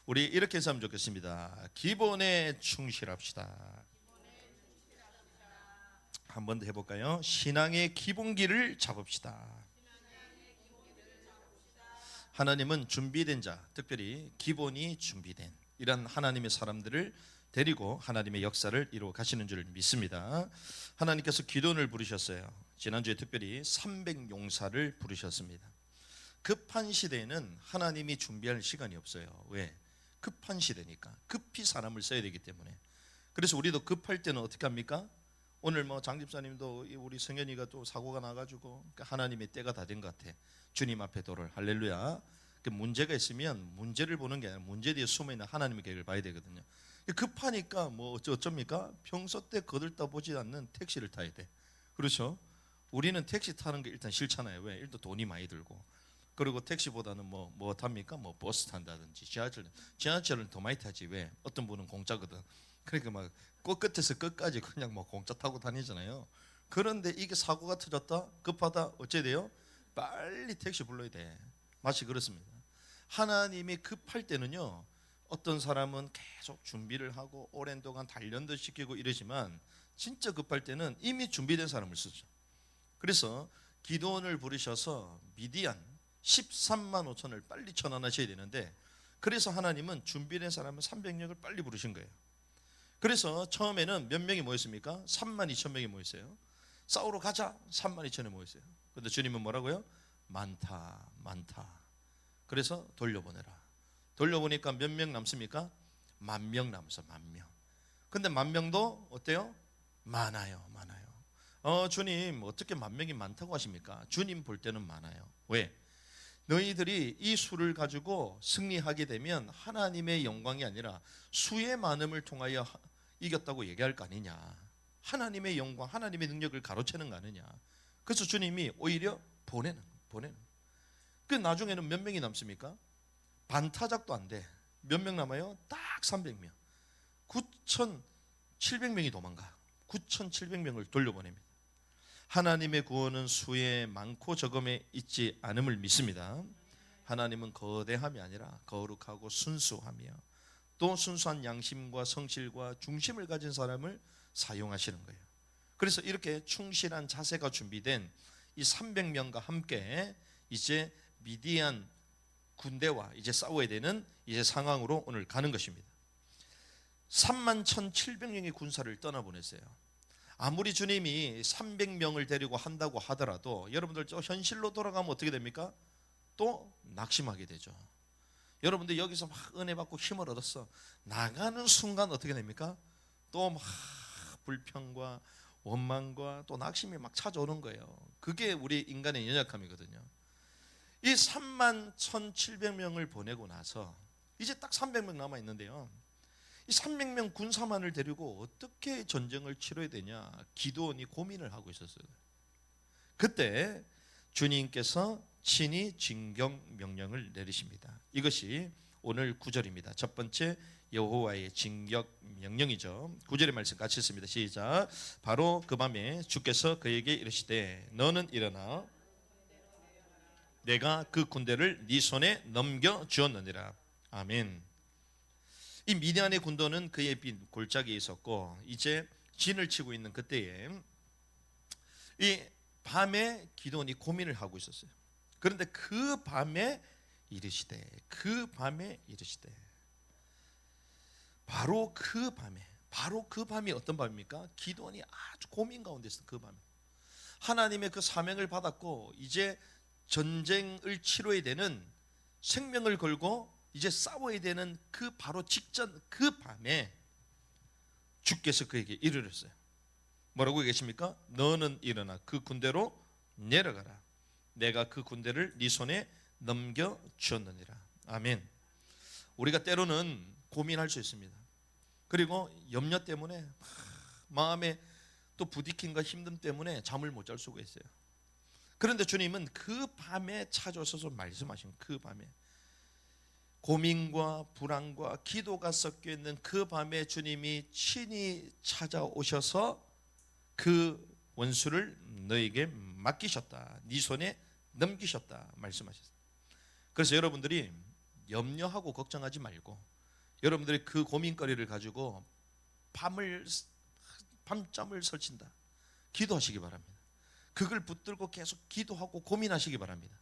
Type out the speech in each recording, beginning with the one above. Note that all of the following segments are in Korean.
우리 이렇게 했으면 좋겠습니다. 기본에 충실합시다. 한 번 더 해볼까요? 신앙의 기본기를 잡읍시다. 하나님은 준비된 자, 특별히 기본이 준비된 이런 하나님의 사람들을 데리고 하나님의 역사를 이루어 가시는 줄 믿습니다. 하나님께서 기도를 부르셨어요. 지난주에 특별히 300용사를 부르셨습니다. 급한 시대에는 하나님이 준비할 시간이 없어요. 왜? 급한 시대니까. 급히 사람을 써야 되기 때문에. 그래서 우리도 급할 때는 어떻게 합니까? 오늘 장집사님도 우리 성현이가 또 사고가 나가지고 하나님의 때가 다 된 것 같아. 주님 앞에 도를 할렐루야. 문제가 있으면 문제를 보는 게 아니라 문제 뒤에 숨어있는 하나님의 계획을 봐야 되거든요. 급하니까 어쩝니까? 평소 때 거들떠 보지 않는 택시를 타야 돼. 그렇죠? 우리는 택시 타는 게 일단 싫잖아요. 왜? 일단 돈이 많이 들고. 그리고 택시보다는 뭐 탑니까? 버스 탄다든지 지하철은 더 많이 타지. 왜? 어떤 분은 공짜거든. 그러니까 끝에서 끝까지 그냥 공짜 타고 다니잖아요. 그런데 이게 사고가 터졌다, 급하다, 어째 돼요? 빨리 택시 불러야 돼. 마치 그렇습니다. 하나님이 급할 때는요, 어떤 사람은 계속 준비를 하고 오랜 동안 단련도 시키고 이러지만 진짜 급할 때는 이미 준비된 사람을 쓰죠. 그래서 기도원을 부르셔서 미디안 13만 5천을 빨리 천원하셔야 되는데, 그래서 하나님은 준비된 사람은 300명을 빨리 부르신 거예요. 그래서 처음에는 몇 명이 모였습니까? 3만 2천 명이 모였어요. 싸우러 가자 3만 2천이 모였어요. 그런데 주님은 뭐라고요? 많다. 그래서 돌려보내라. 돌려보니까 몇 명 남습니까? 10,000명 남았어. 10,000명. 근데 10,000명도 어때요? 많아요. 주님 어떻게 10,000명이 많다고 하십니까? 주님 볼 때는 많아요. 왜? 너희들이 이 수를 가지고 승리하게 되면 하나님의 영광이 아니라 수의 많음을 통하여 이겼다고 얘기할 거 아니냐. 하나님의 영광, 하나님의 능력을 가로채는 거 아니냐. 그래서 주님이 오히려 보내는. 그 나중에는 몇 명이 남습니까? 반타작도 안 돼. 몇 명 남아요? 딱 300명. 9,700명이 도망가. 9,700명을 돌려보냅니다. 하나님의 구원은 수에 많고 적음에 있지 않음을 믿습니다. 하나님은 거대함이 아니라 거룩하고 순수하며 또 순수한 양심과 성실과 중심을 가진 사람을 사용하시는 거예요. 그래서 이렇게 충실한 자세가 준비된 이 300명과 함께 이제 미디안 군대와 이제 싸워야 되는 이제 상황으로 오늘 가는 것입니다. 31,700명의 군사를 떠나보냈어요. 아무리 주님이 300명을 데리고 한다고 하더라도 여러분들 저 현실로 돌아가면 어떻게 됩니까? 또 낙심하게 되죠. 여러분들 여기서 막 은혜 받고 힘을 얻었어. 나가는 순간 어떻게 됩니까? 또 막 불평과 원망과 또 낙심이 막 찾아오는 거예요. 그게 우리 인간의 연약함이거든요. 이 31,700명을 보내고 나서 이제 딱 300명 남아 있는데요. 이 300명 군사만을 데리고 어떻게 전쟁을 치러야 되냐 기도원이 고민을 하고 있었어요. 그때 주님께서 친히 진경 명령을 내리십니다. 이것이 오늘 9절입니다. 첫 번째 여호와의 진격 명령이죠. 9절의 말씀 같이 읽습니다. 시작. 바로 그 밤에 주께서 그에게 이르시되 너는 일어나 내가 그 군대를 네 손에 넘겨주었느니라. 아멘. 이 미디안의 군도는 그의 빈 골짜기에 있었고 이제 진을 치고 있는 그때에 이 밤에 기도원이 고민을 하고 있었어요. 그런데 그 밤에 이르시되 바로 그 밤이 어떤 밤입니까? 기도원이 아주 고민 가운데 있었어요. 그 밤에 하나님의 그 사명을 받았고 이제 전쟁을 치러야 되는 생명을 걸고 이제 싸워야 되는 그 바로 직전 그 밤에 주께서 그에게 이르렀어요. 뭐라고 계십니까? 너는 일어나 그 군대로 내려가라. 내가 그 군대를 네 손에 넘겨주었느니라. 아멘. 우리가 때로는 고민할 수 있습니다. 그리고 염려 때문에 마음에 또 부딪힘과 힘듦 때문에 잠을 못 잘 수가 있어요. 그런데 주님은 그 밤에 찾아오셔서 말씀하신 그 밤에 고민과 불안과 기도가 섞여 있는 그 밤에 주님이 친히 찾아오셔서 그 원수를 너에게 맡기셨다. 네 손에 넘기셨다 말씀하셨어요. 그래서 여러분들이 염려하고 걱정하지 말고 여러분들이 그 고민거리를 가지고 밤잠을 설친다, 기도하시기 바랍니다. 그걸 붙들고 계속 기도하고 고민하시기 바랍니다.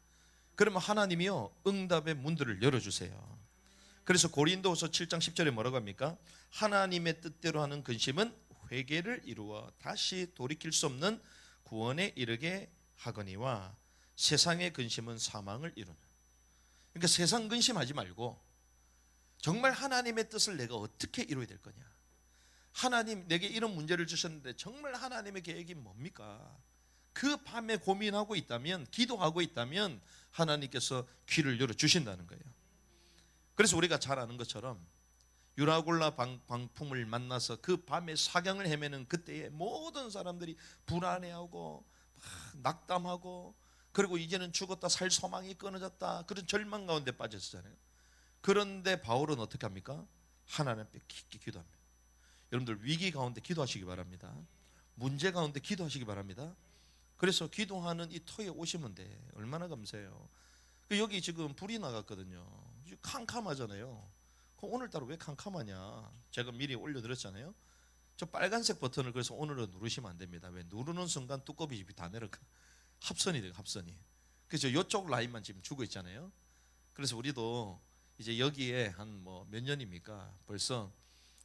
그러면 하나님이요 응답의 문들을 열어주세요. 그래서 고린도후서 7장 10절에 뭐라고 합니까? 하나님의 뜻대로 하는 근심은 회개를 이루어 다시 돌이킬 수 없는 구원에 이르게 하거니와 세상의 근심은 사망을 이루는. 그러니까 세상 근심하지 말고 정말 하나님의 뜻을 내가 어떻게 이루어야 될 거냐, 하나님 내게 이런 문제를 주셨는데 정말 하나님의 계획이 뭡니까? 그 밤에 고민하고 있다면, 기도하고 있다면 하나님께서 귀를 열어주신다는 거예요. 그래서 우리가 잘 아는 것처럼 유라굴라 광풍을 만나서 그 밤에 사경을 헤매는 그때에 모든 사람들이 불안해하고 낙담하고, 그리고 이제는 죽었다 살 소망이 끊어졌다, 그런 절망 가운데 빠졌잖아요. 그런데 바울은 어떻게 합니까? 하나님 앞에 깊게 기도합니다. 여러분들 위기 가운데 기도하시기 바랍니다. 문제 가운데 기도하시기 바랍니다. 그래서 기도하는 이 터에 오시면 돼. 얼마나 감사해요. 여기 지금 불이 나갔거든요. 캄캄하잖아요. 오늘따라 왜 캄캄하냐, 제가 미리 올려드렸잖아요. 저 빨간색 버튼을 그래서 오늘은 누르시면 안 됩니다. 왜? 누르는 순간 두꺼비 집이 다 내려가, 합선이 돼요. 합선이. 그래서 이쪽 라인만 지금 주고 있잖아요. 그래서 우리도 이제 여기에 한 뭐 몇 년입니까? 벌써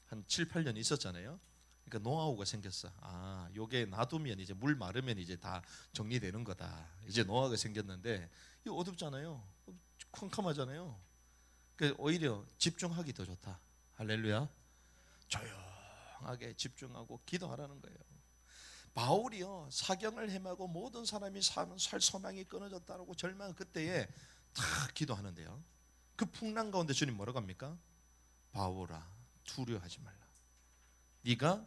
한 7, 8년 있었잖아요. 그러니까 노하우가 생겼어. 아, 요게 놔두면 이제 물 마르면 이제 다 정리되는 거다. 이제 노하우가 생겼는데 이거 어둡잖아요. 캄캄하잖아요. 그래서 오히려 집중하기 더 좋다. 할렐루야. 조용하게 집중하고 기도하라는 거예요. 바울이요 사경을 헤매고 모든 사람이 살 소망이 끊어졌다고 절망 그때에 다 기도하는데요. 그 풍랑 가운데 주님 뭐라고 합니까? 바울아 두려워하지 말라. 네가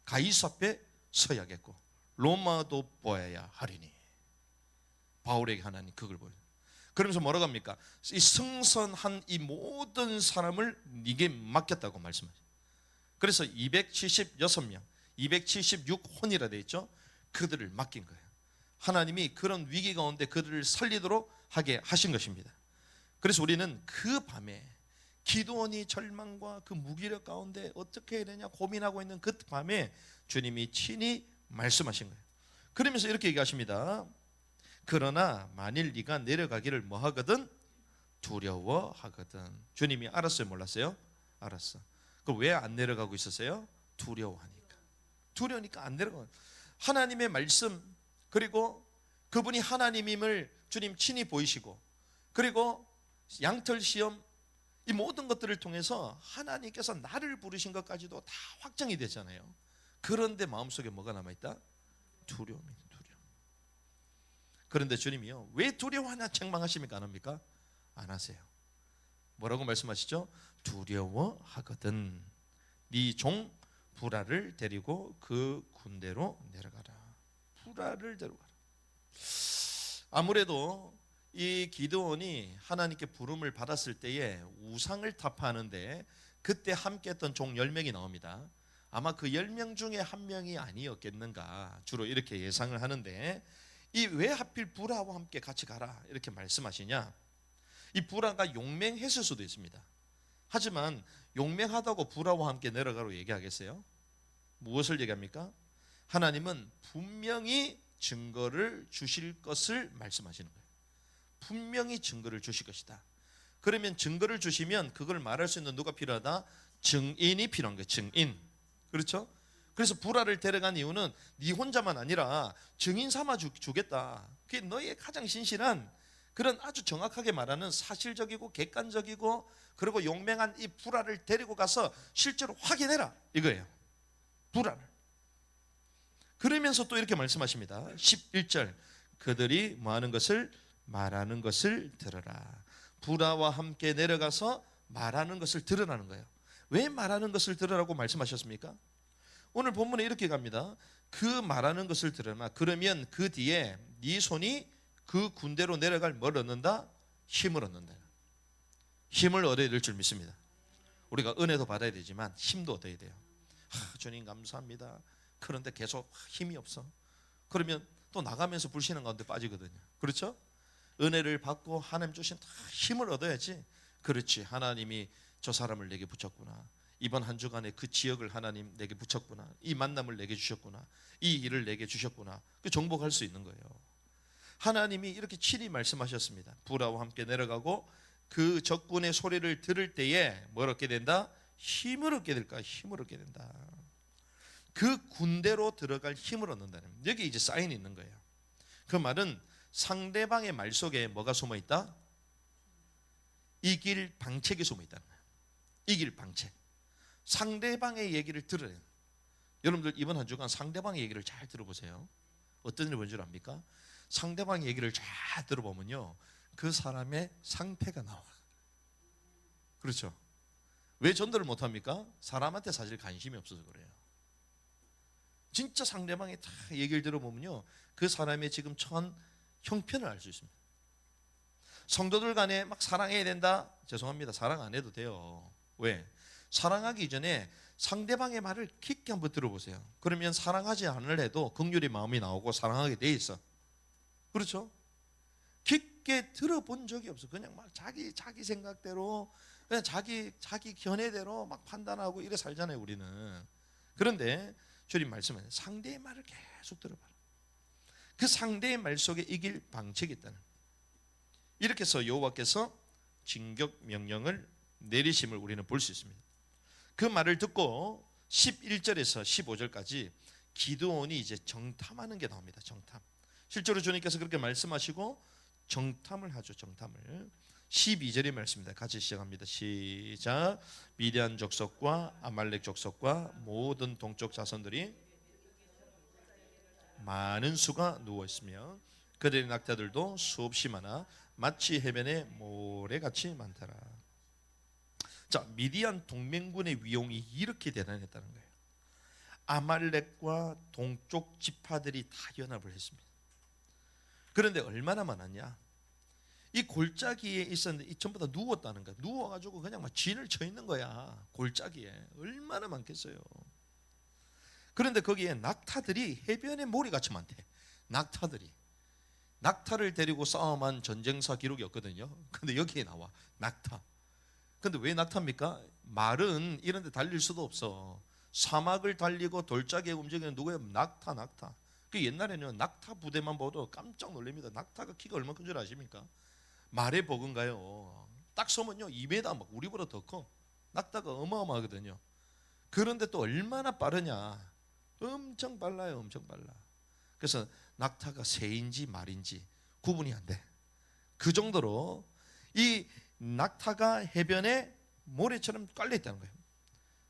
가이사 앞에 서야겠고 로마도 보아야 하리니. 바울에게 하나님 그걸 보여. 그러면서 뭐라고 합니까? 이 승선한 이 모든 사람을 네게 맡겼다고 말씀하셔요. 그래서 276명 276혼이라 되어 있죠. 그들을 맡긴 거예요. 하나님이 그런 위기 가운데 그들을 살리도록 하게 하신 것입니다. 그래서 우리는 그 밤에 기도원이 절망과 그 무기력 가운데 어떻게 해야 되냐 고민하고 있는 그 밤에 주님이 친히 말씀하신 거예요. 그러면서 이렇게 얘기하십니다. 그러나 만일 네가 내려가기를 뭐하거든? 두려워하거든. 주님이 알았어요 몰랐어요? 알았어. 그럼 왜 안 내려가고 있었어요? 두려워하니까. 두려우니까 안 내려가. 하나님의 말씀 그리고 그분이 하나님임을 주님 친히 보이시고, 그리고 양털 시험 이 모든 것들을 통해서 하나님께서 나를 부르신 것까지도 다 확정이 되잖아요. 그런데 마음속에 뭐가 남아있다? 두려움이다. 두려움. 그런데 주님이요 왜 두려워하냐 책망하십니까? 안 합니까? 안 하세요. 뭐라고 말씀하시죠? 두려워하거든 네 종 부라를 데리고 그 군대로 내려가라. 부라를 데려가라. 아무래도 이 기드온이 하나님께 부름을 받았을 때에 우상을 타파하는데 그때 함께했던 종 10명이 나옵니다. 아마 그 10명 중에 한 명이 아니었겠는가 주로 이렇게 예상을 하는데, 이 왜 하필 부라와 함께 같이 가라 이렇게 말씀하시냐. 이 부라가 용맹했을 수도 있습니다. 하지만 용맹하다고 부라와 함께 내려가라고 얘기하겠어요? 무엇을 얘기합니까? 하나님은 분명히 증거를 주실 것을 말씀하시는 거예요. 분명히 증거를 주실 것이다. 그러면 증거를 주시면 그걸 말할 수 있는 누가 필요하다? 증인이 필요한 거예요. 증인. 그렇죠? 그래서 부라를 데려간 이유는 네 혼자만 아니라 증인 삼아 주겠다. 그게 너희의 가장 신실한 그런 아주 정확하게 말하는 사실적이고 객관적이고 그리고 용맹한 이 부라를 데리고 가서 실제로 확인해라 이거예요. 부라를. 그러면서 또 이렇게 말씀하십니다. 11절 그들이 뭐하는 것을 말하는 것을 들으라. 부라와 함께 내려가서 말하는 것을 들으라는 거예요. 왜 말하는 것을 들으라고 말씀하셨습니까? 오늘 본문에 이렇게 갑니다. 그 말하는 것을 들으라. 그러면 그 뒤에 네 손이 그 군대로 내려갈 뭘 얻는다? 힘을 얻는다. 힘을 얻어야 될 줄 믿습니다. 우리가 은혜도 받아야 되지만 힘도 얻어야 돼요. 주님 감사합니다. 그런데 계속 힘이 없어. 그러면 또 나가면서 불신앙 가운데 빠지거든요. 그렇죠? 은혜를 받고 하나님 주신 힘을 얻어야지. 그렇지. 하나님이 저 사람을 내게 붙였구나. 이번 한 주간에 그 지역을 하나님 내게 붙였구나. 이 만남을 내게 주셨구나. 이 일을 내게 주셨구나. 그 정복할 수 있는 거예요. 하나님이 이렇게 친히 말씀하셨습니다. 부라와 함께 내려가고 그 적군의 소리를 들을 때에 뭘 얻게 된다? 힘을 얻게 될까? 힘을 얻게 된다. 그 군대로 들어갈 힘을 얻는다는, 여기 이제 사인이 있는 거예요. 그 말은 상대방의 말 속에 뭐가 숨어 있다? 이길 방책이 숨어 있다는 거예요. 이길 방책. 상대방의 얘기를 들어야 돼요. 여러분들 이번 한 주간 상대방의 얘기를 잘 들어보세요. 어떤 일이 뭔지 압니까? 상대방의 얘기를 잘 들어보면요, 그 사람의 상태가 나와. 그렇죠? 왜 전도를 못합니까? 사람한테 사실 관심이 없어서 그래요. 진짜 상대방의 다 얘기를 들어보면요, 그 사람의 지금 처한 형편을 알 수 있습니다. 성도들 간에 막 사랑해야 된다? 죄송합니다. 사랑 안 해도 돼요. 왜? 사랑하기 이전에 상대방의 말을 깊게 한번 들어보세요. 그러면 사랑하지 않으려도 긍휼의 마음이 나오고 사랑하게 돼 있어. 그렇죠? 깊게 들어본 적이 없어. 그냥 막 자기 생각대로, 그냥 자기 견해대로 막 판단하고 이래 살잖아요, 우리는. 그런데 주님 말씀은 상대의 말을 계속 들어봐라. 그 상대의 말 속에 이길 방책이 있다는, 이렇게 해서 여호와께서 진격 명령을 내리심을 우리는 볼 수 있습니다. 그 말을 듣고 11절에서 15절까지 기드온이 이제 정탐하는 게 나옵니다. 정탐. 실제로 주님께서 그렇게 말씀하시고 정탐을 하죠. 정탐을. 12절의 말씀입니다. 같이 시작합니다. 시작. 미디안 족속과 아말렉 족속과 모든 동쪽 자손들이 많은 수가 누워 있으며 그들의 낙타들도 수없이 많아 마치 해변의 모래같이 많더라. 자, 미디안 동맹군의 위용이 이렇게 대단했다는 거예요. 아말렉과 동쪽 지파들이 다 연합을 했습니다. 그런데 얼마나 많았냐? 이 골짜기에 있었는데 전부 다 누웠다는 거야. 누워가지고 그냥 막 진을 쳐 있는 거야. 골짜기에 얼마나 많겠어요. 그런데 거기에 낙타들이 해변에 모래같이 많대. 낙타를 데리고 싸움한 전쟁사 기록이 없거든요. 근데 여기에 나와 낙타. 근데 왜 낙타입니까? 말은 이런 데 달릴 수도 없어. 사막을 달리고 돌짜기에 움직이는 누구예요? 낙타. 그 옛날에는 낙타 부대만 봐도 깜짝 놀랍니다. 낙타가 키가 얼마나 큰 줄 아십니까? 말의 버그인가요? 딱 서면요 2m, 막 우리보다 더 커. 낙타가 어마어마하거든요. 그런데 또 얼마나 빠르냐? 엄청 빨라요. 엄청 빨라. 그래서 낙타가 새인지 말인지 구분이 안 돼. 그 정도로 이 낙타가 해변에 모래처럼 깔려 있다는 거예요.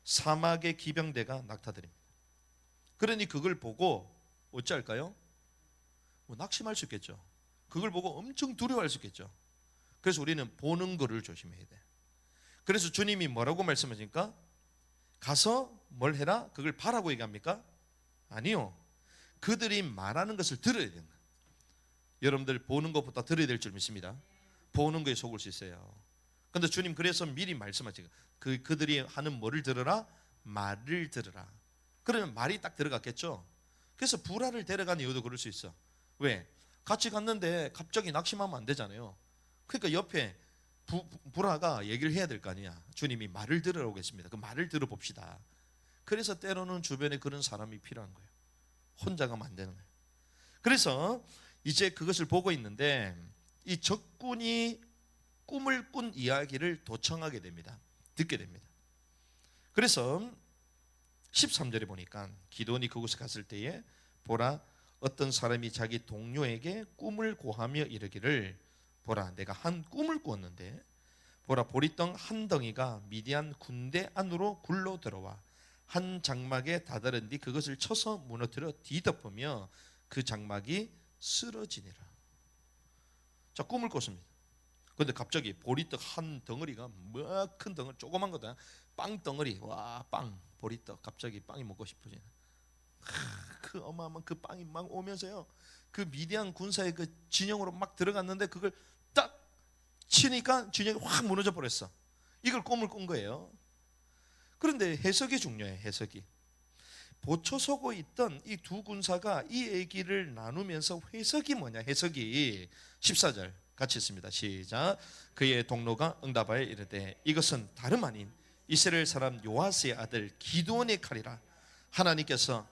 사막의 기병대가 낙타들입니다. 그러니 그걸 보고 어찌할까요? 뭐 낙심할 수 있겠죠. 그걸 보고 엄청 두려워할 수 있겠죠. 그래서 우리는 보는 거를 조심해야 돼. 그래서 주님이 뭐라고 말씀하십니까? 가서 뭘 해라? 그걸 바라고 얘기합니까? 아니요. 그들이 말하는 것을 들어야 된다. 여러분들 보는 것보다 들어야 될 줄 믿습니다. 보는 거에 속을 수 있어요. 그런데 주님 그래서 미리 말씀하시고 그들이 하는 뭐를 들으라? 말을 들으라. 그러면 말이 딱 들어갔겠죠. 그래서 부라를 데려간 이유도 그럴 수 있어. 왜? 같이 갔는데 갑자기 낙심하면 안 되잖아요. 그러니까 옆에 부라가 얘기를 해야 될 거 아니야. 주님이 말을 들으라고 했습니다. 그 말을 들어봅시다. 그래서 때로는 주변에 그런 사람이 필요한 거예요. 혼자 가면 안 되는 거예요. 그래서 이제 그것을 보고 있는데 이 적군이 꿈을 꾼 이야기를 도청하게 됩니다. 듣게 됩니다. 그래서 13절에 보니까 기드온이 그곳에 갔을 때에 보라, 어떤 사람이 자기 동료에게 꿈을 고하며 이르기를, 보라, 내가 한 꿈을 꾸었는데 보라, 보리떡 한 덩이가 미디안 군대 안으로 굴러 들어와 한 장막에 다다른 뒤 그것을 쳐서 무너뜨려 뒤덮으며 그 장막이 쓰러지니라. 자, 꿈을 꿨습니다. 그런데 갑자기 보리떡 한 덩어리가 뭐 큰 덩어리, 조그만 거다, 빵 덩어리, 와, 빵, 보리떡, 갑자기 빵이 먹고 싶어지네. 그 어마어마한 그 빵이 막 오면서요, 그 미디안 군사의 그 진영으로 막 들어갔는데 그걸 딱 치니까 진영이 확 무너져 버렸어. 이걸 꿈을 꾼 거예요. 그런데 해석이 중요해. 해석이 보초서고 있던 이 두 군사가 이 얘기를 나누면서 해석이 뭐냐? 해석이 14절 같이 있습니다. 시작. 그의 동료가 응답하여 이르되 이것은 다름 아닌 이스라엘 사람 요아스의 아들 기드온의 칼이라. 하나님께서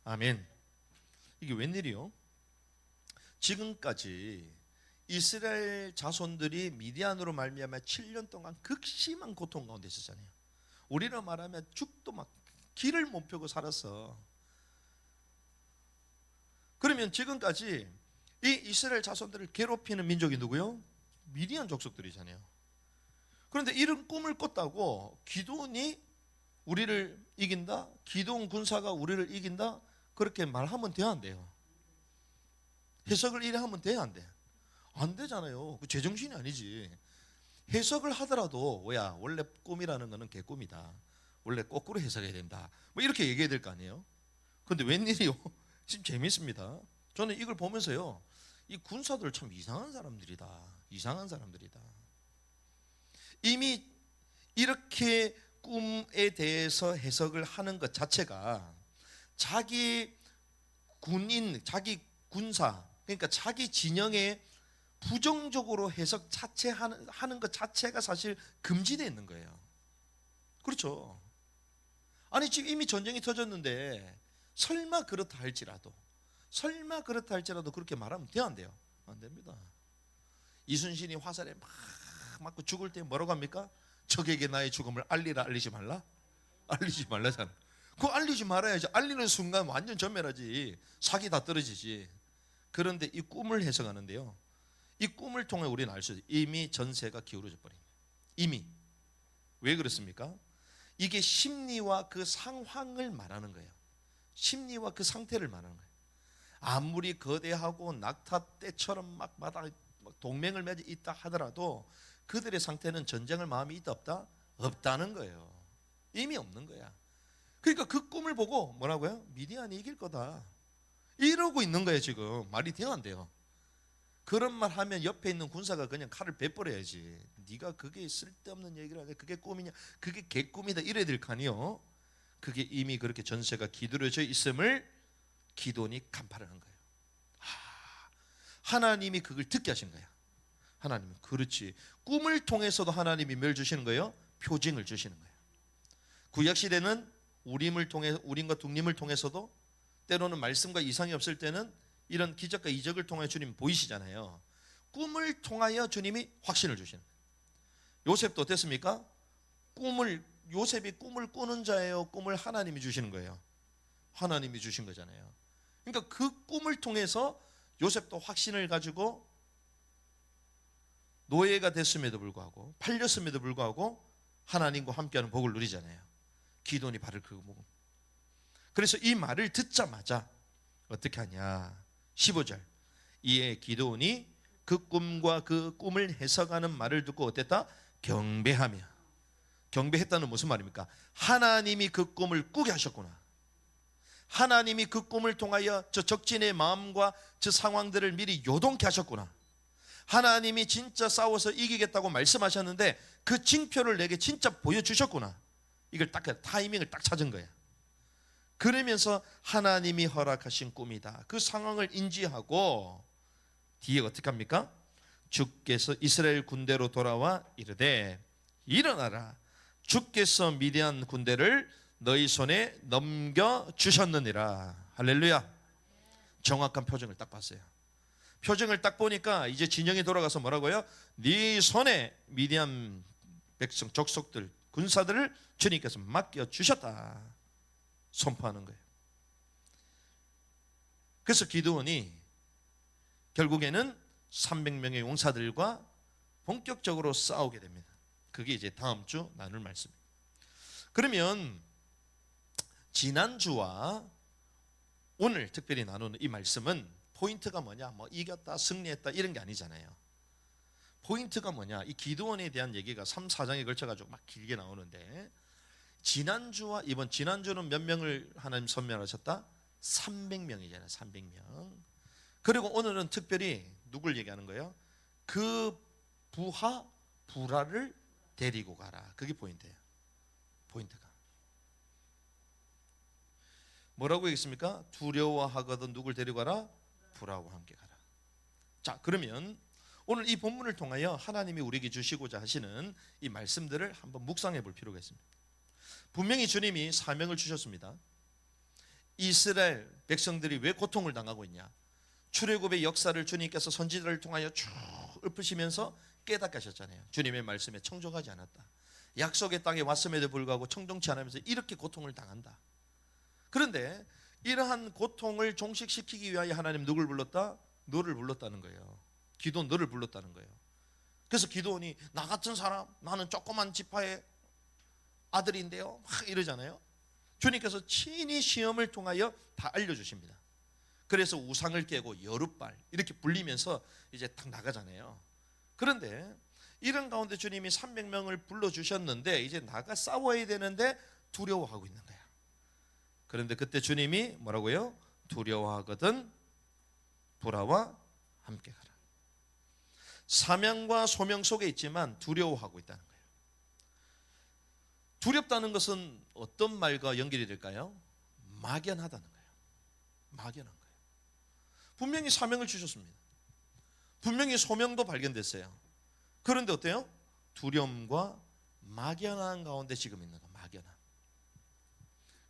아멘. 이게 웬일이요? 지금까지 이스라엘 자손들이 미디안으로 말미암아 7년 동안 극심한 고통 가운데 있었잖아요. 우리로 말하면 죽도 막 길을 못 펴고 살았어. 그러면 지금까지 이 이스라엘 자손들을 괴롭히는 민족이 누구요? 미디안 족속들이잖아요. 그런데 이런 꿈을 꿨다고 기드온이 우리를 이긴다? 기드온 군사가 우리를 이긴다? 그렇게 말하면 돼야 안 돼요? 해석을 이래 하면 돼야 안 돼? 안 되잖아요. 그 제정신이 아니지. 해석을 하더라도 뭐야, 원래 꿈이라는 거는 개꿈이다, 원래 거꾸로 해석해야 된다, 뭐 이렇게 얘기해야 될 거 아니에요? 근데 웬일이요? 지금 재밌습니다. 저는 이걸 보면서요, 이 군사들 참 이상한 사람들이다, 이상한 사람들이다. 이미 이렇게 꿈에 대해서 해석을 하는 것 자체가 자기 군인, 자기 군사, 그러니까 자기 진영에 부정적으로 해석 자체 하는 것 자체가 사실 금지되어 있는 거예요. 그렇죠? 아니 지금 이미 전쟁이 터졌는데 설마 그렇다 할지라도 그렇게 말하면 돼요, 안 돼요? 안 됩니다. 이순신이 화살에 막 맞고 죽을 때 뭐라고 합니까? 적에게 나의 죽음을 알리라, 알리지 말라? 알리지 말라잖아. 그거 알리지 말아야지. 알리는 순간 완전 전멸하지, 사기 다 떨어지지. 그런데 이 꿈을 해석하는데요, 이 꿈을 통해 우리는 알 수 있어요. 이미 전세가 기울어져 버린 거예요. 이미. 왜 그렇습니까? 이게 심리와 그 상황을 말하는 거예요. 심리와 그 상태를 말하는 거예요. 아무리 거대하고 낙타 때처럼 막 동맹을 맺어 있다 하더라도 그들의 상태는 전쟁할 마음이 있다 없다? 없다는 거예요. 이미 없는 거야. 그러니까 그 꿈을 보고 뭐라고요? 미디안이 이길 거다 이러고 있는 거예요. 지금 말이 돼요, 안 돼요? 그런 말 하면 옆에 있는 군사가 그냥 칼을 베버려야지. 네가 그게 쓸데없는 얘기를 하냐, 그게 꿈이냐, 그게 개꿈이다 이래야 될 거 아니요. 그게 이미 그렇게 전세가 기울어져 있음을 기드온이 간파를 한 거예요. 하나님이 그걸 듣게 하신 거야. 하나님은 그렇지. 꿈을 통해서도 하나님이 뭘 주시는 거예요? 표징을 주시는 거예요. 구약시대는 우림과 둑림을 통해서도, 때로는 말씀과 이상이 없을 때는 이런 기적과 이적을 통해 주님 보이시잖아요. 꿈을 통하여 주님이 확신을 주시는 거예요. 요셉도 어땠습니까? 요셉이 꿈을 꾸는 자예요, 꿈을 하나님이 주시는 거예요? 하나님이 주신 거잖아요. 그러니까 그 꿈을 통해서 요셉도 확신을 가지고 노예가 됐음에도 불구하고, 팔렸음에도 불구하고 하나님과 함께하는 복을 누리잖아요. 기드온이 발을 긁고. 그래서 이 말을 듣자마자 어떻게 하냐, 15절. 이에 기드온이 그 꿈과 그 꿈을 해석하는 말을 듣고 어땠다? 경배하며. 경배했다는 무슨 말입니까? 하나님이 그 꿈을 꾸게 하셨구나. 하나님이 그 꿈을 통하여 저 적진의 마음과 저 상황들을 미리 요동케 하셨구나. 하나님이 진짜 싸워서 이기겠다고 말씀하셨는데 그 징표를 내게 진짜 보여주셨구나. 이걸 딱 타이밍을 딱 찾은 거야. 그러면서 하나님이 허락하신 꿈이다, 그 상황을 인지하고 뒤에 어떻게 합니까? 주께서 이스라엘 군대로 돌아와 이르되 일어나라, 주께서 미디안 군대를 너희 손에 넘겨주셨느니라. 할렐루야. 정확한 표정을 딱 봤어요. 표정을 딱 보니까 이제 진영이 돌아가서 뭐라고요? 네 손에 미디안 백성, 족속들, 군사들을 주님께서 맡겨주셨다 선포하는 거예요. 그래서 기드온이 결국에는 300명의 용사들과 본격적으로 싸우게 됩니다. 그게 이제 다음 주 나눌 말씀입니다. 그러면 지난주와 오늘 특별히 나누는 이 말씀은 포인트가 뭐냐, 뭐 이겼다, 승리했다 이런 게 아니잖아요. 포인트가 뭐냐, 이 기드온에 대한 얘기가 3, 4장에 걸쳐가지고 막 길게 나오는데, 지난주와 이번, 지난주는 몇 명을 하나님 선멸하셨다? 300명이잖아요. 300명. 그리고 오늘은 특별히 누굴 얘기하는 거예요? 그 부라를 데리고 가라. 그게 포인트예요. 포인트가 뭐라고 얘기했습니까? 두려워하거든 누굴 데리고 가라? 불화와 함께 가라. 자, 그러면 오늘 이 본문을 통하여 하나님이 우리에게 주시고자 하시는 이 말씀들을 한번 묵상해 볼 필요가 있습니다. 분명히 주님이 사명을 주셨습니다. 이스라엘 백성들이 왜 고통을 당하고 있냐? 출애굽의 역사를 주님께서 선지자를 통하여 쭉 읊으시면서 깨닫게 하셨잖아요. 주님의 말씀에 청종하지 않았다. 약속의 땅에 왔음에도 불구하고 청종치 않으면서 이렇게 고통을 당한다. 그런데 이러한 고통을 종식시키기 위하여 하나님 누굴 불렀다? 너를 불렀다는 거예요. 기도원 너를 불렀다는 거예요. 그래서 기도원이 나 같은 사람, 나는 조그만 지파의 아들인데요 막 이러잖아요. 주님께서 친히 시험을 통하여 다 알려주십니다. 그래서 우상을 깨고 여룻발 이렇게 불리면서 이제 딱 나가잖아요. 그런데 이런 가운데 주님이 300명을 불러주셨는데 이제 나가 싸워야 되는데 두려워하고 있는 거야. 그런데 그때 주님이 뭐라고요? 두려워하거든 불화와 함께 가라. 사명과 소명 속에 있지만 두려워하고 있다는 거예요. 두렵다는 것은 어떤 말과 연결이 될까요? 막연하다는 거예요. 막연한 거예요. 분명히 사명을 주셨습니다. 분명히 소명도 발견됐어요. 그런데 어때요? 두려움과 막연한 가운데 지금 있는 거, 막연함.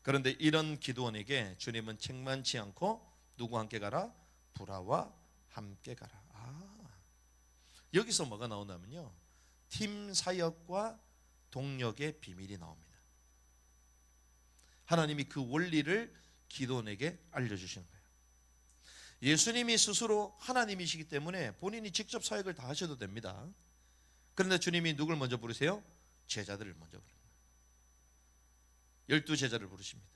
그런데 이런 기도원에게 주님은 책망치 않고 누구와 함께 가라? 불화와 함께 가라. 여기서 뭐가 나오냐면요, 팀 사역과 동력의 비밀이 나옵니다. 하나님이 그 원리를 기도원에게 알려주시는 거예요. 예수님이 스스로 하나님이시기 때문에 본인이 직접 사역을 다 하셔도 됩니다. 그런데 주님이 누굴 먼저 부르세요? 제자들을 먼저 부릅니다. 12제자를 부르십니다.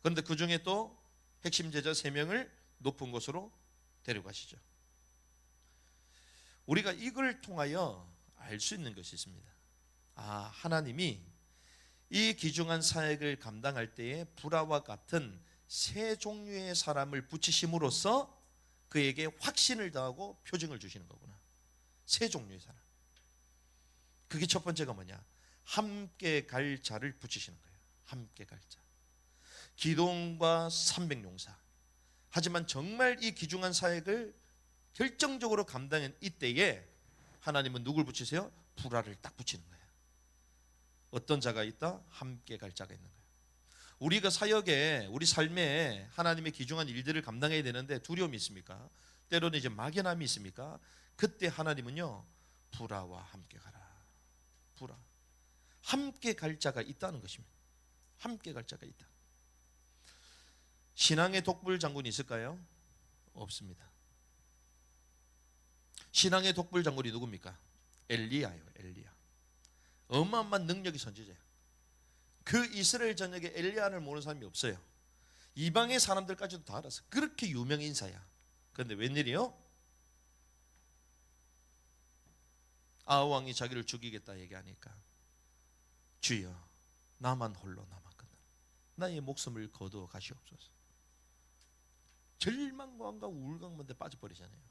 그런데 그 중에 또 핵심 제자 3명을 높은 곳으로 데려가시죠. 우리가 이걸 통하여 알 수 있는 것이 있습니다. 하나님이 이 귀중한 사역을 감당할 때에 불화와 같은 세 종류의 사람을 붙이심으로써 그에게 확신을 더하고 표징을 주시는 거구나. 세 종류의 사람. 그게 첫 번째가 뭐냐? 함께 갈 자를 붙이시는 거예요. 함께 갈 자. 기도원과 300용사. 하지만 정말 이 귀중한 사역을 결정적으로 감당한 이때에 하나님은 누굴 붙이세요? 불화를 딱 붙이는 거예요. 어떤 자가 있다? 함께 갈 자가 있는 거예요. 우리가 사역에, 우리 삶에 하나님의 귀중한 일들을 감당해야 되는데 두려움이 있습니까? 때로는 이제 막연함이 있습니까? 그때 하나님은요, 불화와 함께 가라. 불화. 함께 갈 자가 있다는 것입니다. 함께 갈 자가 있다. 신앙의 독불 장군이 있을까요? 없습니다. 신앙의 독불 장군이 누굽니까? 엘리야예요. 엘리야. 어마어마한 능력이 선지자예요. 그 이스라엘 전역에 엘리야를 모르는 사람이 없어요. 이방의 사람들까지도 다 알았어요. 그렇게 유명 인사야. 그런데 웬일이요? 아하 왕이 자기를 죽이겠다 얘기하니까 주여 나만 홀로 남았거든. 나의 목숨을 거두어 가시옵소서. 절망감과 우울감인데 빠져버리잖아요.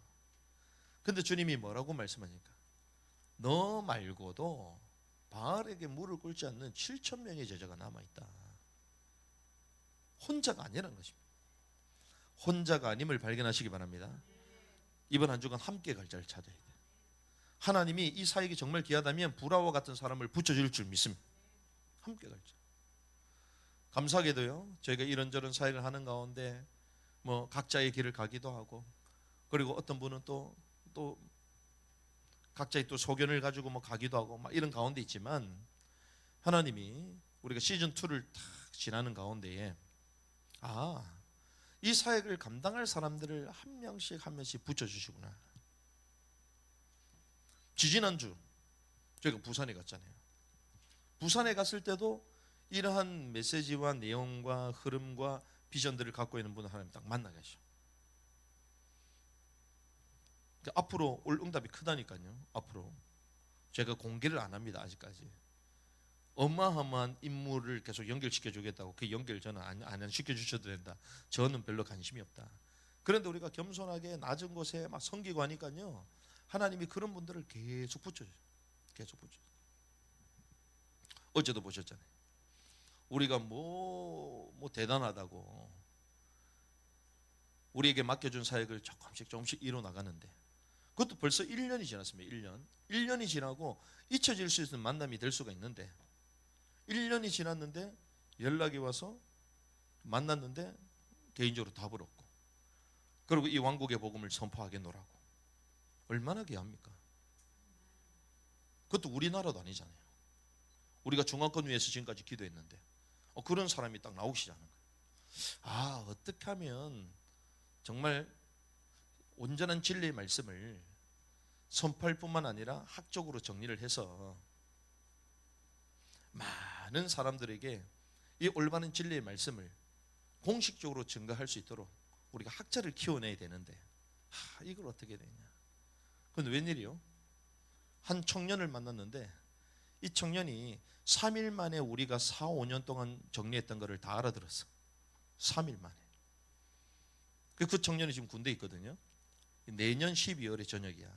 근데 주님이 뭐라고 말씀하니까 너 말고도 바알에게 물을 끓지 않는 7,000명의 제자가 남아있다. 혼자가 아니라는 것입니다. 혼자가 아님을 발견하시기 바랍니다. 이번 한 주간 함께 갈 자를 찾아야 돼요. 하나님이 이 사역이 정말 귀하다면 불화와 같은 사람을 붙여줄 줄 믿습니다. 함께 갈 자. 감사하게도요, 저희가 이런저런 사역을 하는 가운데 뭐 각자의 길을 가기도 하고, 그리고 어떤 분은 또 각자의 또 소견을 가지고 뭐 가기도 하고 막 이런 가운데 있지만, 하나님이 우리가 시즌 2를 탁 지나는 가운데에 이 사역을 감당할 사람들을 한 명씩 붙여주시구나. 지지난주 저희가 부산에 갔잖아요. 부산에 갔을 때도 이러한 메시지와 내용과 흐름과 비전들을 갖고 있는 분을 하나님 딱 만나게 하셔. 앞으로 올 응답이 크다니까요. 앞으로 제가 공개를 안 합니다. 아직까지 어마어마한 인물을 계속 연결시켜 주겠다고. 그 연결 저는 안 시켜주셔도 된다. 저는 별로 관심이 없다. 그런데 우리가 겸손하게 낮은 곳에 막 섬기고 하니까요, 하나님이 그런 분들을 계속 붙여줘요. 계속 붙여줘요. 어제도 보셨잖아요. 우리가 뭐 대단하다고 우리에게 맡겨준 사역을 조금씩 이뤄 나가는데, 그것도 벌써 1년이 지났습니다. 1년이 지나고 잊혀질 수 있는 만남이 될 수가 있는데, 1년이 지났는데 연락이 와서 만났는데 개인적으로 답을 얻고, 그리고 이 왕국의 복음을 선포하겠노라고. 얼마나 귀합니까? 그것도 우리나라도 아니잖아요. 우리가 중앙권 위에서 지금까지 기도했는데 그런 사람이 딱 나오시자는 거예요. 어떻게 하면 정말 온전한 진리의 말씀을 선포할 뿐만 아니라 학적으로 정리를 해서 많은 사람들에게 이 올바른 진리의 말씀을 공식적으로 증거할 수 있도록 우리가 학자를 키워내야 되는데, 이걸 어떻게 해야 되냐. 근데 웬일이요? 한 청년을 만났는데 이 청년이 3일 만에 우리가 4, 5년 동안 정리했던 것을 다 알아들었어. 3일 만에. 그 청년이 지금 군대에 있거든요. 내년 12월에 전역이야.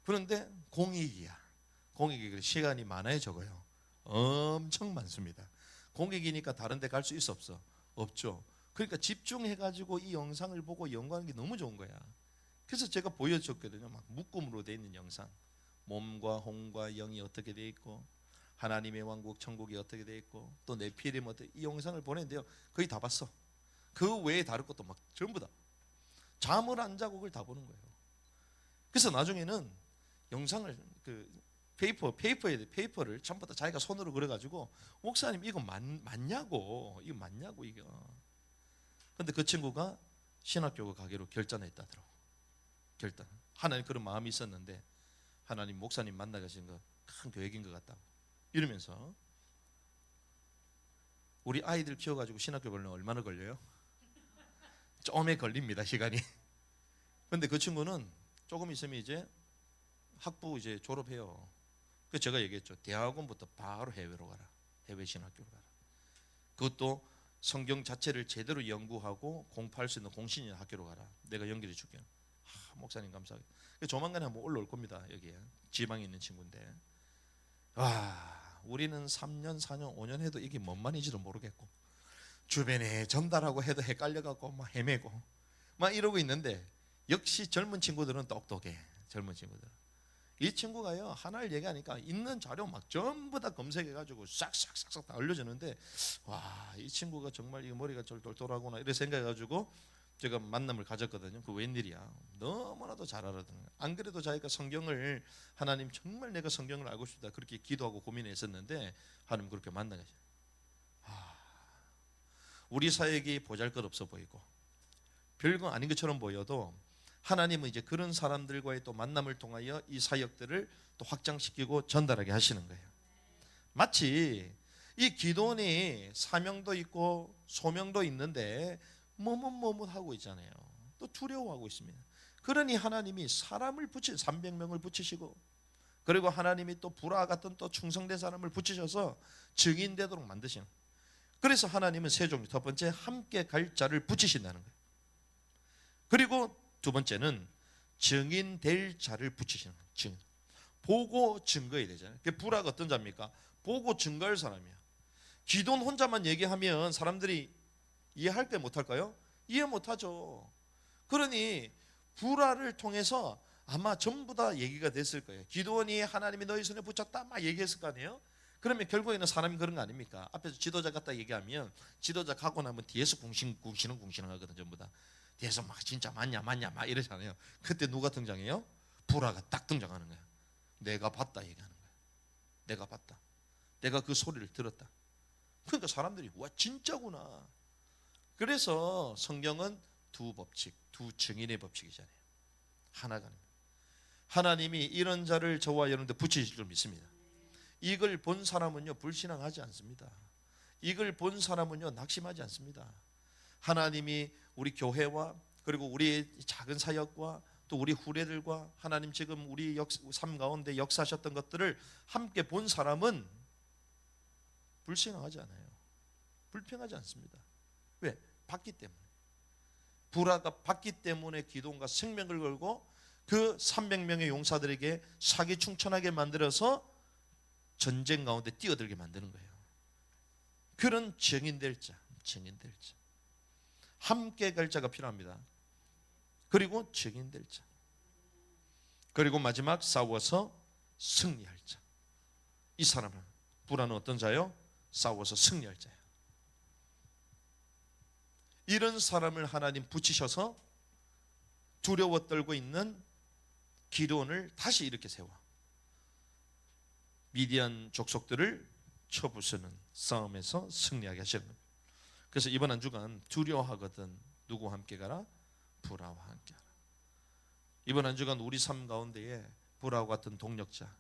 그런데 공익이야. 공익이 시간이 많아요, 적어요? 엄청 많습니다. 공익이니까 다른 데 갈 수 있어, 없어? 없죠. 그러니까 집중해가지고 이 영상을 보고 연구하는 게 너무 좋은 거야. 그래서 제가 보여줬거든요. 막 묶음으로 돼 있는 영상. 몸과 홍과 영이 어떻게 돼 있고, 하나님의 왕국 천국이 어떻게 돼 있고, 또 네피림 어떻게, 이 영상을 보냈는데요, 거의 다 봤어. 그 외에 다른 것도 막 전부 다 잠을 안 자고 그걸 다 보는 거예요. 그래서 나중에는 영상을 페이퍼를 전부 다 자기가 손으로 그려가지고, 목사님 이거 맞냐고, 이거 맞냐고 이거. 근데 그 친구가 신학교가 가기로 결단했다더라고. 결단. 하나님 그런 마음이 있었는데 하나님 목사님 만나 가신 거 큰 계획인 것 같다고 이러면서. 우리 아이들 키워가지고 신학교 가려면 얼마나 걸려요? 좀에 걸립니다, 시간이. 근데 그 친구는 조금 있으면 이제 학부 이제 졸업해요. 그래서 제가 얘기했죠. 대학원부터 바로 해외로 가라. 해외 신학교로 가라. 그것도 성경 자체를 제대로 연구하고 공부할 수 있는 공신인 학교로 가라. 내가 연결해 줄게. 목사님 감사해요. 조만간에 한번 올라올 겁니다. 여기에 지방에 있는 친구인데, 우리는 3년, 4년, 5년 해도 이게 뭔 말인지도 모르겠고, 주변에 전달하고 해도 헷갈려갖고 막 헤매고 막 이러고 있는데, 역시 젊은 친구들은 똑똑해. 젊은 친구들. 이 친구가요, 하나를 얘기하니까 있는 자료 막 전부 다 검색해가지고 싹싹싹싹 다 알려주는데, 이 친구가 정말 이 머리가 똘똘하구나 이렇게 생각해가지고 제가 만남을 가졌거든요. 그 웬일이야. 너무나도 잘 알아듣는 거야. 안 그래도 자기가 성경을, 하나님 정말 내가 성경을 알고 싶다 그렇게 기도하고 고민했었는데 하나님 그렇게 만나가지고, 우리 사역이 보잘것없어 보이고 별거 아닌 것처럼 보여도 하나님은 이제 그런 사람들과의 또 만남을 통하여 이 사역들을 또 확장시키고 전달하게 하시는 거예요. 마치 이 기도원이 사명도 있고 소명도 있는데 머뭇머뭇하고 있잖아요. 또 두려워하고 있습니다. 그러니 하나님이 사람을 300명을 붙이시고, 그리고 하나님이 또 불화 같은 또 충성된 사람을 붙이셔서 증인되도록 만드시는 거예요. 그래서 하나님은 세 종류, 첫 번째 함께 갈 자를 붙이신다는 거예요. 그리고 두 번째는 증인될 자를 붙이시는 거예요. 증인. 보고 증거해야 되잖아요. 불화가 어떤 자입니까? 보고 증거할 사람이야. 기도는 혼자만 얘기하면 사람들이 이해할까요, 못할까요? 이해 못하죠. 그러니 불화를 통해서 아마 전부 다 얘기가 됐을 거예요. 기도원이 하나님이 너희 손에 붙였다 막 얘기했을 거 아니에요? 그러면 결국에는 사람이 그런 거 아닙니까? 앞에서 지도자 갖다 얘기하면 지도자 가고 나면 뒤에서 궁시렁궁시렁하거든. 전부 다 뒤에서 막 진짜 맞냐 막 이러잖아요. 그때 누가 등장해요? 불화가 딱 등장하는 거야. 내가 봤다 얘기하는 거야. 내가 봤다. 내가 그 소리를 들었다. 그러니까 사람들이 와 진짜구나. 그래서 성경은 두 법칙, 두 증인의 법칙이잖아요. 하나가 아닙니다. 하나님이 이런 자를 저와 여러분들 붙이실 줄 믿습니다. 이걸 본 사람은요 불신앙하지 않습니다. 이걸 본 사람은요 낙심하지 않습니다. 하나님이 우리 교회와 그리고 우리 작은 사역과 또 우리 후례들과 하나님 지금 우리 삶 가운데 역사하셨던 것들을 함께 본 사람은 불신앙하지 않아요. 불평하지 않습니다. 왜? 봤기 때문에. 불화가 봤기 때문에 기도원과 생명을 걸고 그 300명의 용사들에게 사기충천하게 만들어서 전쟁 가운데 뛰어들게 만드는 거예요. 그런 증인될 자, 증인될 자, 함께 갈 자가 필요합니다. 그리고 증인될 자, 그리고 마지막 싸워서 승리할 자. 이 사람은 불화는 어떤 자요? 싸워서 승리할 자예요. 이런 사람을 하나님 붙이셔서 두려워 떨고 있는 기드온을 다시 이렇게 세워 미디안 족속들을 쳐부수는 싸움에서 승리하게 하시는 거예요. 그래서 이번 한 주간 두려워하거든 누구와 함께 가라? 불화와 함께 가라. 이번 한 주간 우리 삶 가운데에 불화와 같은 동력자,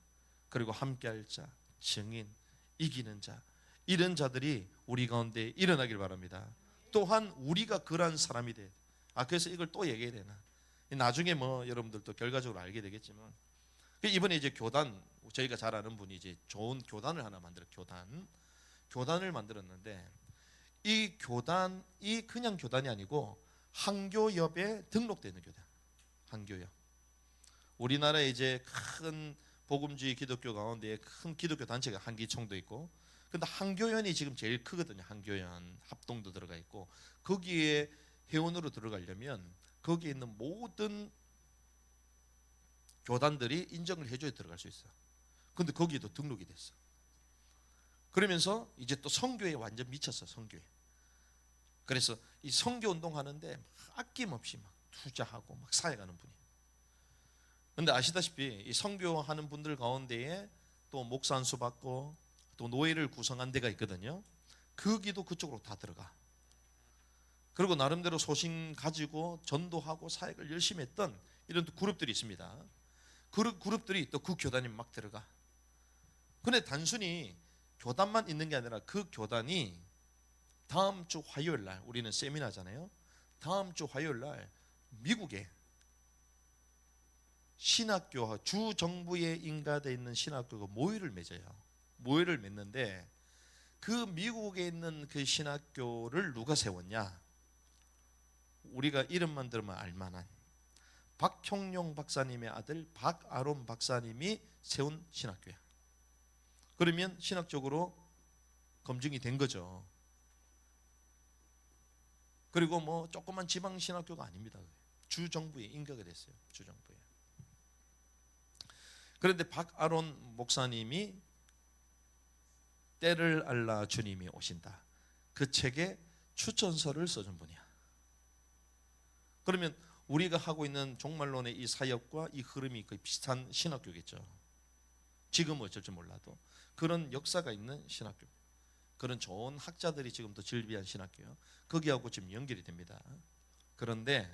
그리고 함께할 자, 증인, 이기는 자, 이런 자들이 우리 가운데 일어나길 바랍니다. 또한 우리가 그러한 사람이 돼. 그래서 이걸 또 얘기해야 되나? 나중에 뭐 여러분들도 결과적으로 알게 되겠지만, 이번에 이제 교단, 저희가 잘 아는 분이 이제 좋은 교단을 하나 교단을 만들었는데, 이 교단이 그냥 교단이 아니고 한교협에 등록되는 교단. 한교협. 우리나라에 이제 큰 복음주의 기독교 가운데 큰 기독교 단체가 한기총도 있고, 근데 한교연이 지금 제일 크거든요. 한교연 합동도 들어가 있고, 거기에 회원으로 들어가려면 거기에 있는 모든 교단들이 인정을 해줘야 들어갈 수 있어. 근데 거기에도 등록이 됐어. 그러면서 이제 또 선교에 완전 미쳤어. 선교에. 그래서 이 선교 운동 하는데 아낌없이 막 투자하고 막 사역하는 분이. 근데 아시다시피 이 선교하는 분들 가운데에 또 목사 안수 받고 또 노예를 구성한 데가 있거든요. 거기도 그쪽으로 다 들어가. 그리고 나름대로 소신 가지고 전도하고 사역을 열심히 했던 이런 그룹들이 있습니다. 그 그룹들이 또 그 교단이 막 들어가. 근데 단순히 교단만 있는 게 아니라 그 교단이 다음 주 화요일 날, 우리는 세미나잖아요. 다음 주 화요일 날 미국에 신학교, 주 정부에 인가되어 있는 신학교가 모회를 맺어요. 모회를 맺는데 그 미국에 있는 그 신학교를 누가 세웠냐? 우리가 이름만 들으면 알만한 박형룡 박사님의 아들 박아론 박사님이 세운 신학교야. 그러면 신학적으로 검증이 된 거죠. 그리고 뭐 조그만 지방 신학교가 아닙니다. 주 정부에 인가가 됐어요. 주 정부에. 그런데 박아론 목사님이 때를 알라 주님이 오신다. 그 책에 추천서를 써준 분이야. 그러면 우리가 하고 있는 종말론의 이 사역과 이 흐름이 거의 비슷한 신학교겠죠. 지금은 어쩔 줄 몰라도 그런 역사가 있는 신학교, 그런 좋은 학자들이 지금도 즐비한 신학교요. 거기하고 지금 연결이 됩니다. 그런데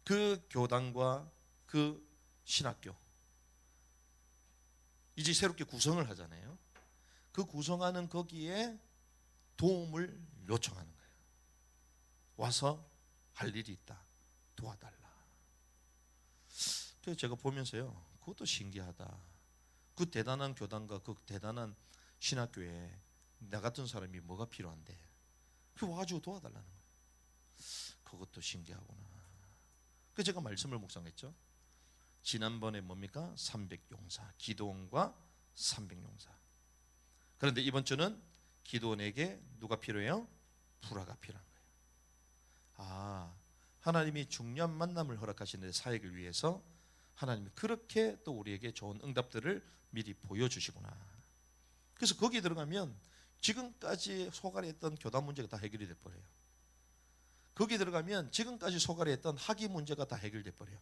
그 교단과 그 신학교 이제 새롭게 구성을 하잖아요. 그 구성하는 거기에 도움을 요청하는 거예요. 와서 할 일이 있다. 도와달라. 그래서 제가 보면서요, 그것도 신기하다. 그 대단한 교단과 그 대단한 신학교에 나 같은 사람이 뭐가 필요한데 그 와가지고 도와달라는 거예요. 그것도 신기하구나. 그래서 제가 말씀을 묵상했죠. 지난번에 뭡니까? 300용사, 기도원과 300용사. 그런데 이번 주는 기도원에게 누가 필요해요? 불화가 필요한 거예요. 하나님이 중요한 만남을 허락하시는데 사역을 위해서 하나님이 그렇게 또 우리에게 좋은 응답들을 미리 보여주시구나. 그래서 거기에 들어가면 지금까지 소갈이했던 교단 문제가 다 해결이 돼버려요. 거기에 들어가면 지금까지 소갈이했던 학위 문제가 다 해결돼 버려요.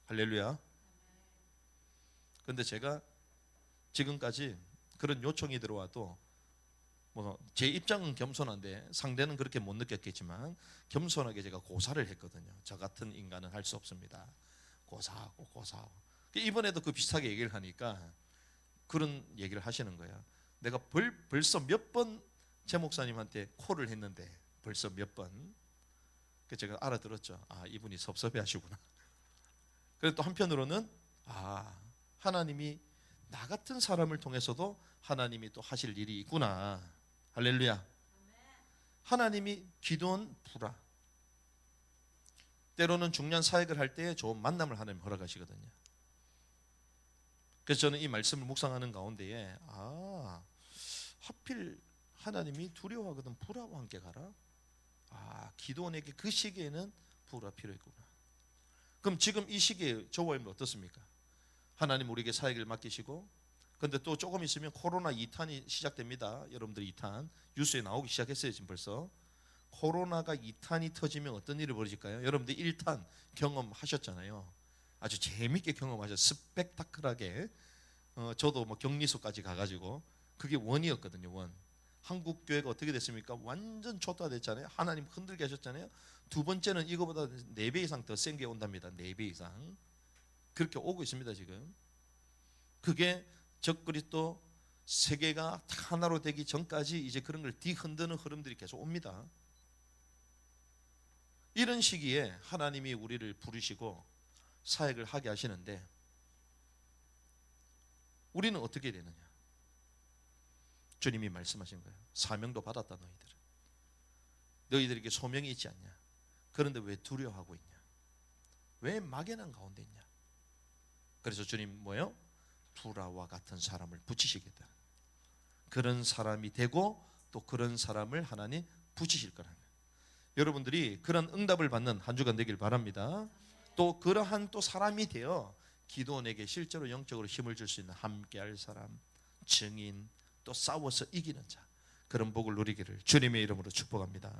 할렐루야. 그런데 제가 지금까지 그런 요청이 들어와도 뭐 제 입장은 겸손한데 상대는 그렇게 못 느꼈겠지만 겸손하게 제가 고사를 했거든요. 저 같은 인간은 할 수 없습니다. 고사하고 이번에도 그 비슷하게 얘기를 하니까 그런 얘기를 하시는 거예요. 내가 벌써 몇 번 제 목사님한테 콜을 했는데 벌써 몇 번. 그래서 제가 알아들었죠. 이분이 섭섭해 하시구나. 그리고 또 한편으로는 하나님이 나 같은 사람을 통해서도 하나님이 또 하실 일이 있구나. 할렐루야. 하나님이 기도원 불화, 때로는 중요한 사역을 할 때 좋은 만남을 하나님 허락하시거든요. 그래서 저는 이 말씀을 묵상하는 가운데에 하필 하나님이 두려워하거든 불화와 함께 가라. 기도원에게 그 시기에는 불화 필요했구나. 그럼 지금 이 시기에 저와 여러분 어떻습니까? 하나님 우리에게 사역을 맡기시고, 근데 또 조금 있으면 코로나 2탄이 시작됩니다. 여러분들 2탄 뉴스에 나오기 시작했어요. 지금 벌써 코로나가 2탄이 터지면 어떤 일이 벌어질까요? 여러분들 1탄 경험하셨잖아요. 아주 재밌게 경험하셨어요. 스펙타클하게. 저도 뭐 격리소까지 가가지고 그게 원이었거든요. 원. 한국 교회가 어떻게 됐습니까? 완전 초토화됐잖아요. 하나님 흔들게 하셨잖아요. 두 번째는 이거보다 4배 이상 더 센 게 온답니다. 4배 이상. 그렇게 오고 있습니다. 지금. 그게 적그리스도 세계가 하나로 되기 전까지 이제 그런 걸 뒤흔드는 흐름들이 계속 옵니다. 이런 시기에 하나님이 우리를 부르시고 사역을 하게 하시는데 우리는 어떻게 되느냐? 주님이 말씀하신 거예요. 사명도 받았다 너희들은. 너희들에게 소명이 있지 않냐? 그런데 왜 두려워하고 있냐? 왜 막연한 가운데 있냐? 그래서 주님 뭐예요? 두라와 같은 사람을 붙이시겠다. 그런 사람이 되고 또 그런 사람을 하나님 붙이실 거라는 거예요. 여러분들이 그런 응답을 받는 한 주간 되길 바랍니다. 또 그러한 또 사람이 되어 기도원에게 실제로 영적으로 힘을 줄 수 있는 함께할 사람, 증인, 또 싸워서 이기는 자, 그런 복을 누리기를 주님의 이름으로 축복합니다.